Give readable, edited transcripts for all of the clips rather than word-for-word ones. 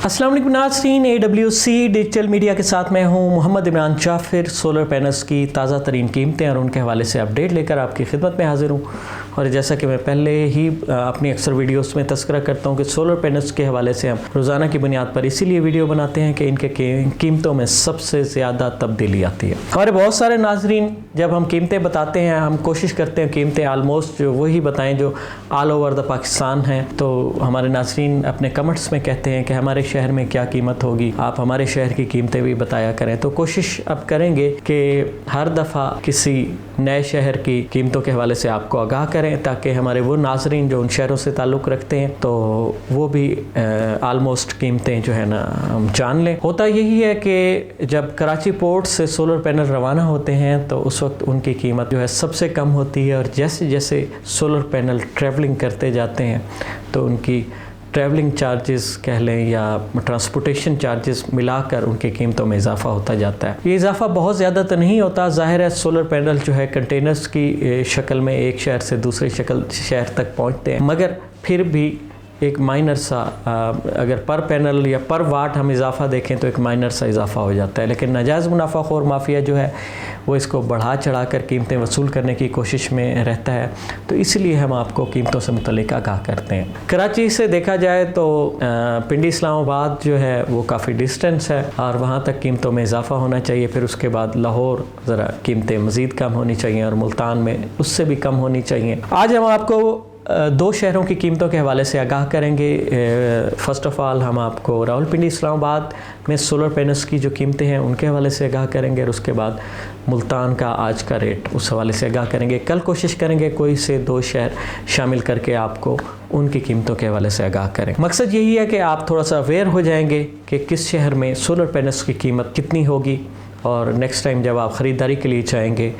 अस्सलाम वालेकुम नाज़रीन, AWC डिजिटल मीडिया के साथ मैं हूं मोहम्मद इमरान जाफिर। सोलर पैनल्स की ताज़ा तरीन कीमतें और उनके हवाले से अपडेट लेकर आपकी खिदमत में हाजिर हूं। और जैसा कि मैं पहले ही अपनी अक्सर वीडियोस में तस्करा करता हूं कि सोलर पैनल्स के हवाले से हम रोज़ाना की बुनियाद पर इसीलिए वीडियो बनाते हैं कि इनके कीमतों में सबसे ज़्यादा तब्दीली आती है। हमारे बहुत सारे नाजरीन जब हम कीमतें बताते हैं, हम कोशिश करते हैं कीमतें आलमोस्ट जो वही बताएँ जो ऑल ओवर द पाकिस्तान हैं। तो हमारे नाजरीन अपने कमेंट्स में कहते हैं कि हमारे शहर में क्या कीमत होगी, आप हमारे शहर की कीमतें भी बताया करें। तो कोशिश अब करेंगे कि हर दफ़ा किसी नए शहर की कीमतों के हवाले से आपको आगाह करें, ताकि हमारे वो नाजरीन जो उन शहरों से ताल्लुक़ रखते हैं तो वो भी आलमोस्ट कीमतें जो है ना हम जान लें। होता यही है कि जब कराची पोर्ट से सोलर पैनल रवाना होते हैं तो उस वक्त उनकी कीमत जो है सबसे कम होती है, और जैसे जैसे सोलर पैनल ट्रैवलिंग करते जाते हैं तो उनकी ट्रैवलिंग चार्जेस कह लें या ट्रांसपोर्टेशन चार्जेस मिलाकर उनकी कीमतों में इजाफा होता जाता है। ये इजाफा बहुत ज़्यादा तो नहीं होता, जाहिर है सोलर पैनल जो है कंटेनर्स की शक्ल में एक शहर से दूसरे शहर तक पहुंचते हैं, मगर फिर भी एक माइनर सा अगर पर पैनल या पर वाट हम इजाफा देखें तो एक माइनर सा इजाफा हो जाता है। लेकिन नाजायज़ मुनाफाखोर माफिया जो है वो इसको बढ़ा चढ़ा कर कीमतें वसूल करने की कोशिश में रहता है, तो इसलिए हम आपको कीमतों से मुतल्लिक़ आगाह करते हैं। कराची से देखा जाए तो पिंडी इस्लामाबाद जो है वो काफ़ी डिस्टेंस है और वहाँ तक कीमतों में इजाफा होना चाहिए। फिर उसके बाद लाहौर ज़रा कीमतें मज़ीद कम होनी चाहिए और मुल्तान में उससे भी कम होनी चाहिए। आज हम आपको दो शहरों की कीमतों के हवाले से आगाह करेंगे। फ़र्स्ट ऑफ़ ऑल हम आपको रावलपिंडी इस्लामाबाद में सोलर पैनल्स की जो कीमतें हैं उनके हवाले से आगाह करेंगे, और उसके बाद मुल्तान का आज का रेट उस हवाले से आगाह करेंगे। कल कोशिश करेंगे कोई से दो शहर शामिल करके आपको उनकी कीमतों के हवाले से आगाह करें। मकसद यही है कि आप थोड़ा सा अवेयर हो जाएंगे कि किस शहर में सोलर पैनल्स की कीमत कितनी होगी, और नेक्स्ट टाइम जब आप ख़रीदारी के लिए जाएंगे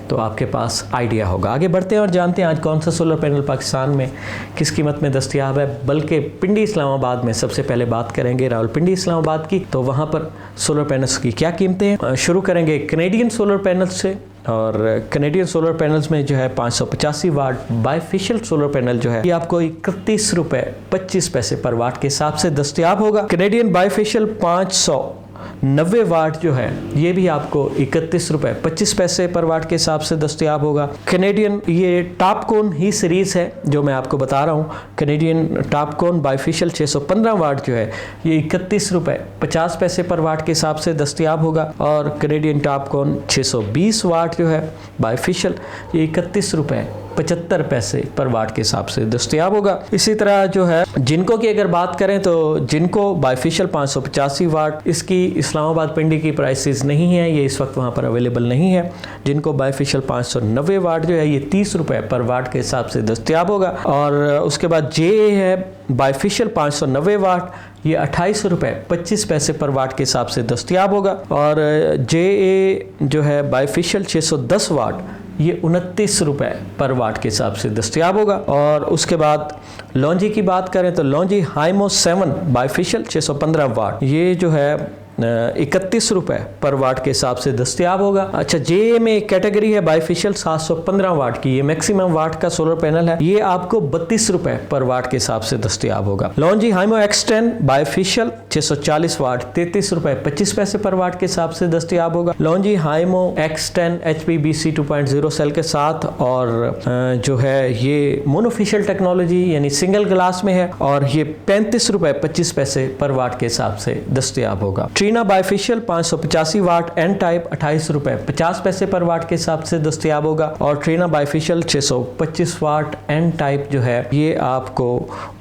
तो आपके पास आइडिया होगा। आगे बढ़ते हैं और जानते हैं आज कौन सा सोलर पैनल पाकिस्तान में किस कीमत में दस्तयाब है। बल्कि पिंडी इस्लामाबाद में सबसे पहले बात करेंगे रावलपिंडी इस्लामाबाद की, तो वहाँ पर सोलर पैनल्स की क्या कीमतें हैं। शुरू करेंगे कैनेडियन सोलर पैनल्स से, और कैनेडियन सोलर पैनल्स में जो है 585 वाट बायफेशियल सोलर पैनल जो है ये आपको 31 रुपये 25 पैसे पर वाट के हिसाब से दस्तयाब होगा। कैनेडियन बायफेशियल 590 वाट जो है ये भी आपको 31 रुपये 25 पैसे पर वाट के हिसाब से दस्तयाब होगा। कैनेडियन ये टॉपकॉन ही सीरीज़ है जो मैं आपको बता रहा हूँ। कैनेडियन टॉपकॉन बायफेशियल 615 वाट जो है ये 31 रुपये 50 पैसे पर वाट के हिसाब से दस्तयाब होगा, और कैनेडियन टॉपकॉन 620 वाट जो है बायफेशियल ये 31 रुपये 75 पैसे पर वाट के हिसाब से दस्तयाब होगा। इसी तरह जो है जिनको की अगर बात करें तो जिनको बायफेशियल 585 वाट, इसकी इस्लामाबाद पिंडी की प्राइसेस नहीं है, ये इस वक्त वहाँ पर अवेलेबल नहीं है। जिनको बायफेशियल 590 वाट जो है ये 30 रुपये पर वाट के हिसाब से दस्तयाब होगा। और उसके बाद जे है बायफेशियल 590 वाट ये 28 रुपये 25 पैसे पर वाट के हिसाब से दस्तयाब होगा। और जे जो है बायफेशियल 610 वाट ये 29 रुपये पर वाट के हिसाब से दस्तयाब होगा। और उसके बाद लॉन्जी की बात करें तो लॉन्जी हाइमो 7 बायफेशियल 615 वाट ये जो है 31 रुपये पर वाट के हिसाब से दस्तयाब होगा। अच्छा, जे में एक कैटेगरी है बायफेशियल 715 वाट की, ये मैक्सिमम वाट का सोलर पैनल है, ये आपको 32 रुपये पर वाट के हिसाब से दस्तयाब होगा। लॉन्जी हाइमो X10 बायफेशियल 640 वाट 33 रुपये 25 पैसे पर वाट के हिसाब से दस्तयाब होगा। लॉन्जी हाइमो X10 HPBC 2.0 सेल के साथ, और जो है ये मोनोफेशियल टेक्नोलॉजी यानी सिंगल ग्लास में है, और ये 35 रुपये 25 पैसे पर वाट के हिसाब से दस्तयाब होगा। Trina bifacial 585 what an type 28 रुपये 50 पैसे पर वाट के हिसाब से दस्तयाब होगा। और Trina bifacial 625 what an type जो है ये आपको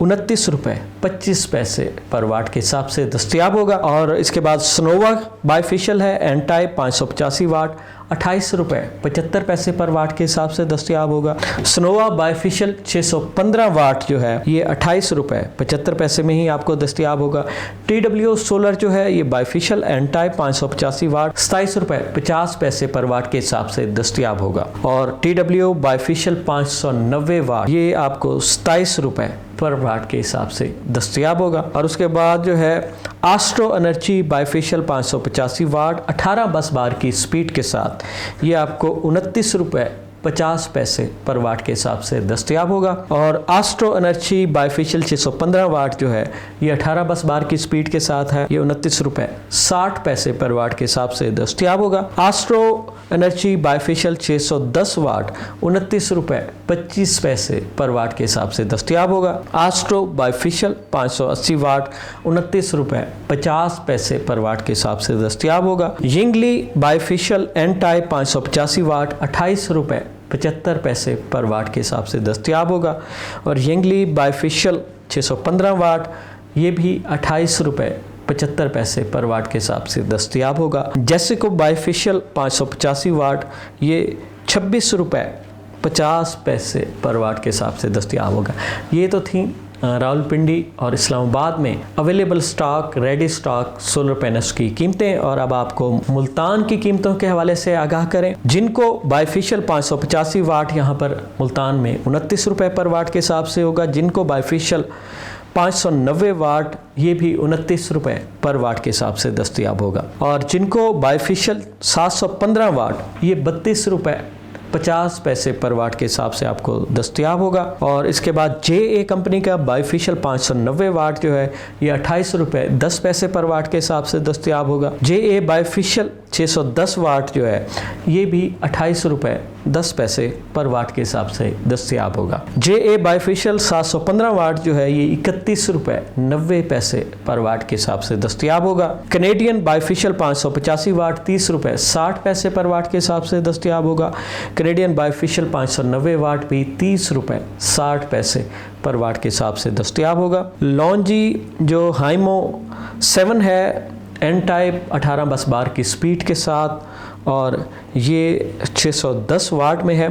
29 रुपये 25 पैसे पर वाट के हिसाब से दस्तयाब होगा। और इसके बाद स्नोवा बायफेशियल है एन टाइप 585 वाट 28 रुपये 75 पैसे पर वाट के हिसाब से दस्तयाब होगा। स्नोवा बायफेशियल 615 वाट जो है ये 28 रुपये 75 पैसे में ही आपको दस्तयाब होगा। TW सोलर जो है ये बायफेशियल एन टाइप 585 वाट 27 रुपये 50 पैसे पर वाट के हिसाब से दस्तयाब होगा। और TW बायफेशियल 590 वाट ये आपको 27 रुपये पर वाट के हिसाब से दस्तयाब होगा। और उसके बाद जो है एस्ट्रो एनर्जी बायफेशियल 585 वाट 18 बस बार की स्पीड के साथ ये आपको 29 रुपये 50 पैसे पर वाट के हिसाब से दस्तयाब होगा। और एस्ट्रो एनर्जी बायफेशियल 615 वाट जो है ये 18 बस बार की स्पीड के साथ है, ये 29 रुपए 60 पैसे पर वाट के हिसाब से दस्तयाब होगा। एस्ट्रो एनर्जी बायफेशियल 610 वाट 29 रुपए 25 पैसे पर वाट के हिसाब से दस्तयाब होगा। एस्ट्रो बायफेशियल 580 वाट 29 रुपए 50 पैसे पर वाट के हिसाब से दस्तयाब होगा। यिंगली बायफेशियल एन टाइप 585 वाट 28 रुपए 75 पैसे पर वाट के हिसाब से दस्तयाब होगा। और यिंगली बायफेशियल 615 वाट ये भी 28 रुपए 75 पैसे पर वाट के हिसाब से दस्तयाब होगा। जैसिको बायफेशियल 585 वाट ये 26 रुपए 50 पैसे पर वाट के हिसाब से दस्तयाब होगा। ये तो थी रावलपिंडी और इस्लामाबाद में available stock, ready stock solar panels की कीमतें। और अब आपको मुल्तान की कीमतों के हवाले से आगाह करें। जिनको बायफेशियल 585 वाट यहाँ पर मुल्तान में 29 रुपए पर वाट के हिसाब से होगा। जिनको बायफेशियल 590 वाट ये भी 29 रुपए पर वाट के हिसाब से दस्तयाब होगा। और जिनको बायफेशियल 715 वाट ये 32 रुपए 50 पैसे पर वाट के हिसाब से आपको दस्तयाब होगा। और इसके बाद JA कंपनी का बायफेशियल 590 वाट जो है ये 28 रुपए 10 पैसे पर वाट के हिसाब से दस्तयाब होगा। JA बायफेशियल 610 वाट जो है ये भी 28 रुपए 10 पैसे पर वाट के हिसाब से दस्तयाब होगा। JA बायफेशियल 715 वाट जो है ये 31 रुपए 90 पैसे पर वाट के हिसाब से दस्तयाब होगा। कैनेडियन बायफेशियल 585 वाट 30 रुपए 60 पैसे पर वाट के हिसाब से दस्तयाब होगा। कैनेडियन बायफेशियल 590 वाट भी 30 रुपए 60 पैसे पर वाट के हिसाब से दस्तयाब होगा। लॉन्जी जो हाइमो 7 है एन टाइप 18 बस बार की स्पीड के साथ और ये 610 वाट में है,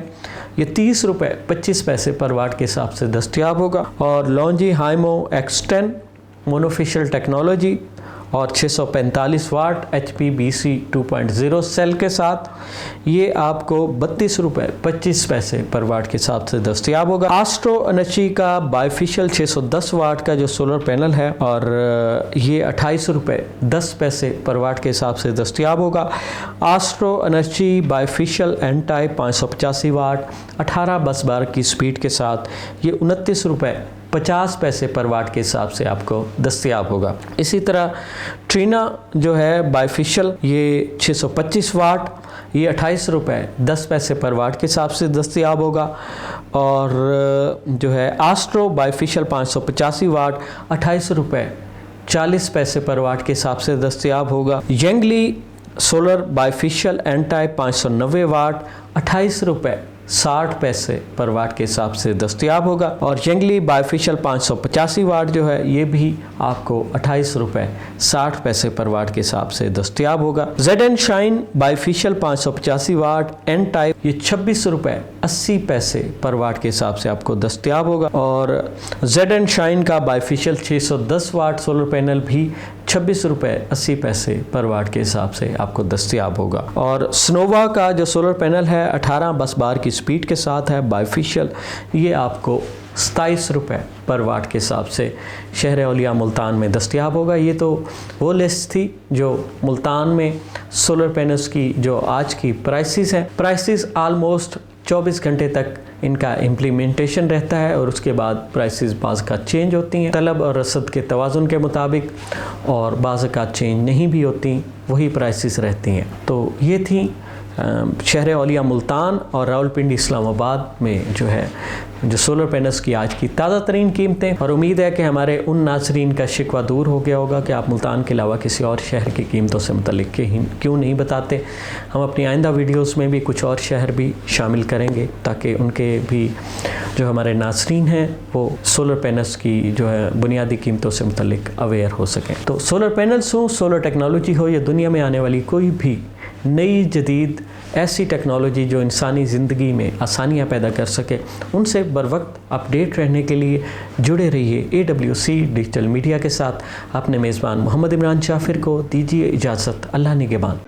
ये 30 रुपए 25 पैसे पर वाट के हिसाब से दस्तयाब होगा। और लॉन्जी हाइमो X10 मोनोफेशियल टेक्नोलॉजी और 645 वाट HP BC 2.0 सेल के साथ ये आपको 32 रुपए 25 पैसे पर वाट के हिसाब से दस्तयाब होगा। एस्ट्रो एनर्जी का बायफेशियल 610 वाट का जो सोलर पैनल है और ये 28 रुपए 10 पैसे पर वाट के हिसाब से दस्तयाब होगा। Astro energy bifacial N type 585 watt 18 बस बार की स्पीड के साथ ये 29 रुपए 50 पैसे पर वाट के हिसाब से आपको दस्तयाब होगा। इसी तरह ट्रीना जो है बायफेशियल ये 625 वाट ये 28 रुपए 10 पैसे पर वाट के हिसाब से दस्तयाब होगा। और जो है एस्ट्रो बायफेशियल 585 वाट 28 रुपए 40 पैसे पर वाट के हिसाब से दस्तयाब होगा। यंगली सोलर बायफेशियल एन टाइप 590 वाट 28 रुपए 60 पैसे पर वाट के हिसाब से दस्तयाब होगा। और यंगली बायफेशियल 585 वाट जो है ये भी आपको 28 रुपए 60 पैसे पर वाट के हिसाब से दस्तयाब होगा। ZN shine bifacial 585 what an type ये 26 रुपए 80 पैसे पर वाट के हिसाब से आपको दस्तयाब होगा। और ZN शाइन का बायफेशियल 610 वाट सोलर पैनल भी 26 रुपए 80 पैसे पर वाट के हिसाब से आपको दस्तयाब होगा। और स्नोवा का जो सोलर पैनल है 18 बस बार की स्पीड के साथ है बायफेशियल ये आपको 27 रुपए पर वाट के हिसाब से शहर औलिया मुल्तान में दस्तयाब होगा। ये तो वो लिस्ट थी जो मुल्तान में सोलर पैनल्स की जो आज की प्राइसेस हैं। प्राइसेस आलमोस्ट 24 घंटे तक इनका इम्प्लीमेंटेशन रहता है और उसके बाद प्राइसेस बाज़ का चेंज होती हैं तलब और रसद के तवाज़ुन के मुताबिक, और बाज़ का चेंज नहीं भी होती, वही प्राइसेस रहती हैं। तो ये थी शहर औलिया मुल्तान और रावलपिंडी इस्लामाबाद में जो है जो सोलर पैनल्स की आज की ताज़ा तरीन कीमतें। और उम्मीद है कि हमारे उन नाज़रीन का शिकवा दूर हो गया होगा कि आप मुल्तान के अलावा किसी और शहर की कीमतों से मुतल्लिक़ क्यों नहीं बताते। हम अपनी आइंदा वीडियोस में भी कुछ और शहर भी शामिल करेंगे ताकि उनके भी जो हमारे नाज़रीन हैं वो सोलर पैनल्स की जो है बुनियादी कीमतों से मुतल्लिक़ अवेयर हो सकें। तो सोलर पैनल्स हो, सोलर टेक्नोलॉजी हो या दुनिया में आने वाली कोई भी नई जदीद ऐसी टेक्नोलॉजी जो इंसानी ज़िंदगी में आसानियाँ पैदा कर सके, उनसे बर वक्त अपडेट रहने के लिए जुड़े रहिए AWC डिजिटल मीडिया के साथ। अपने मेज़बान मोहम्मद इमरान जाफिर को दीजिए इजाज़त। अल्लाह निगहबान।